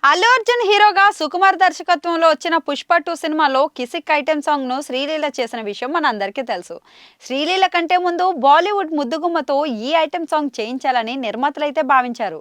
అల్లు అర్జున్ హీరోగా సుకుమార్ దర్శకత్వంలో వచ్చిన పుష్ప 2 సినిమాలో కిసిక్ ఐటెం సాంగ్ ను శ్రీలీల చేసిన విషయం మనందరికీ తెలుసు. శ్రీలీల కంటే ముందు బాలీవుడ్ ముద్దుగుమ్మతో ఈ ఐటెం సాంగ్ చేయించాలని నిర్మాతలైతే భావించారు.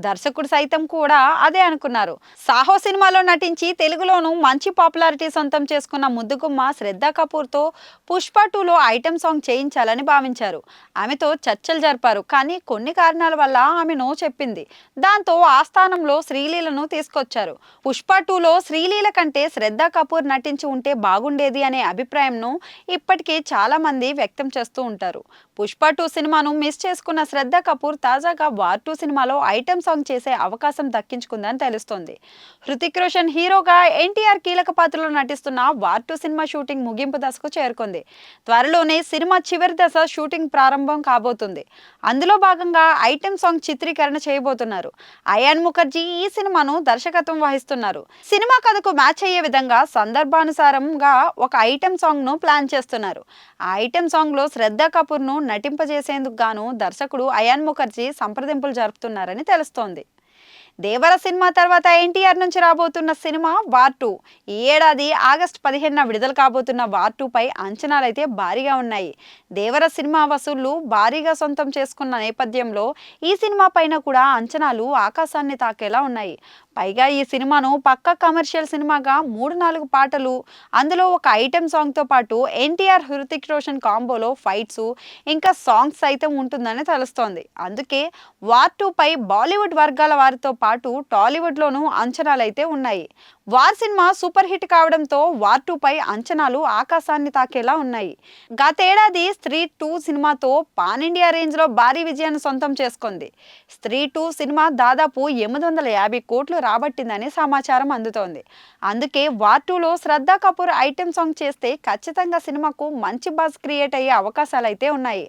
దర్శకుడు సైతం కూడా అదే అనుకున్నారు. సాహో సినిమాలో నటించి తెలుగులోనూ మంచి పాపులారిటీ సొంతం చేసుకున్న ముద్దుగుమ్మ శ్రద్ధా కపూర్ తో పుష్ప 2లో ఐటెం సాంగ్ చేయించాలని భావించారు. ఆమెతో చర్చలు జరిపారు, కానీ కొన్ని కారణాల వల్ల ఆమె నో చెప్పింది. దాంతో ఆ స్థానంలో శ్రీలీలను తీసుకొచ్చారు. పుష్ప 2లో శ్రీలీల కంటే శ్రద్ధా కపూర్ నటించి ఉంటే బాగుండేది అనే అభిప్రాయంను ఇప్పటికీ చాలా మంది వ్యక్తం చేస్తూ ఉంటారు. పుష్ప 2 సినిమాను మిస్ చేసుకున్న శ్రద్ధా కపూర్ తాజాగా వార్ 2 సినిమాలో ఐటెం సాంగ్ చేసే అవకాశం దక్కించుకుందని తెలుస్తోంది. హృతిక్ రోషన్ హీరోగా ఎన్టీఆర్ కీలక పాత్రలో నటిస్తున్న వార్ 2 సినిమా షూటింగ్ ముగింపు దశకు చేరుకుంది. త్వరలోనే సినిమా చివరి దశ షూటింగ్ ప్రారంభం కాబోతుంది. అందులో భాగంగా ఐటెం సాంగ్ చిత్రీకరణ చేయబోతున్నారు. అయాన్ ముఖర్జీ ఈ సినిమాను దర్శకత్వం వహిస్తున్నారు. సినిమా కథకు మ్యాచ్ అయ్యే విధంగా సందర్భానుసారంగా ఒక ఐటెం సాంగ్ ను ప్లాన్ చేస్తున్నారు. ఆ ఐటెం సాంగ్ లో శ్రద్ధా కపూర్ ను నటింపజేసేందుకు గాను దర్శకుడు అయాన్ ముఖర్జీ సంప్రదింపులు జరుపుతున్నారని తెలుస్తోంది. దేవర సినిమా తర్వాత ఎన్టీఆర్ నుంచి రాబోతున్న సినిమా వార్ 2. ఈ ఏడాది ఆగస్టు 15న విడుదల కాబోతున్న వార్ 2 పై అంచనాలైతే భారీగా ఉన్నాయి. దేవర సినిమా వసూళ్లు భారీగా సొంతం చేసుకున్న నేపథ్యంలో ఈ సినిమా పైన కూడా అంచనాలు ఆకాశాన్ని తాకేలా ఉన్నాయి. పైగా ఈ సినిమాను పక్కా కమర్షియల్ సినిమాగా 3-4 పాటలు, అందులో ఒక ఐటెం సాంగ్ తో పాటు ఎన్టీఆర్ హృతిక్ రోషన్ కాంబోలో ఫైట్స్ ఇంకా సాంగ్స్ సైతం ఉంటుందని తెలుస్తోంది. అందుకే వార్ 2 పై బాలీవుడ్ వర్గాల వారితో పాటు టాలీవుడ్ లోనూ అంచనాలైతే ఉన్నాయి. వార్ సినిమా సూపర్ హిట్ కావడంతో వార్ 2 పై అంచనాలు ఆకాశాన్ని తాకేలా ఉన్నాయి. గతేడాది స్త్రీ 2 సినిమాతో పాన్ ఇండియా రేంజ్ లో భారీ విజయాన్ని సొంతం చేసుకుంది. స్త్రీ 2 సినిమా దాదాపు 850 కోట్లు రాబట్టిందని సమాచారం అందుతోంది. అందుకే వార్ 2లో శ్రద్ధా కపూర్ ఐటెం సాంగ్ చేస్తే ఖచ్చితంగా సినిమాకు మంచి బజ్ క్రియేట్ అయ్యే అవకాశాలైతే ఉన్నాయి.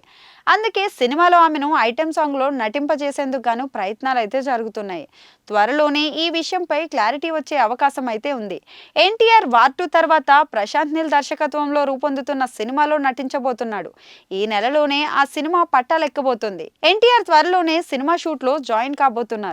అందుకే సినిమాలో ఆమెను ఐటెం సాంగ్ లో నటింపజేసేందుకు గాను ప్రయత్నాలు అయితే జరుగుతున్నాయి. త్వరలోనే ఈ విషయంపై క్లారిటీ వచ్చే అవకాశం అయితే ఉంది. ఎన్టీఆర్ వార్ 2 తర్వాత ప్రశాంత్ నీల్ దర్శకత్వంలో రూపొందుతున్న సినిమాలో నటించబోతున్నాడు. ఈ నెలలోనే ఆ సినిమా పట్టాలెక్కబోతుంది. ఎన్టీఆర్ త్వరలోనే సినిమా షూట్ లో జాయిన్ కాబోతున్నారు.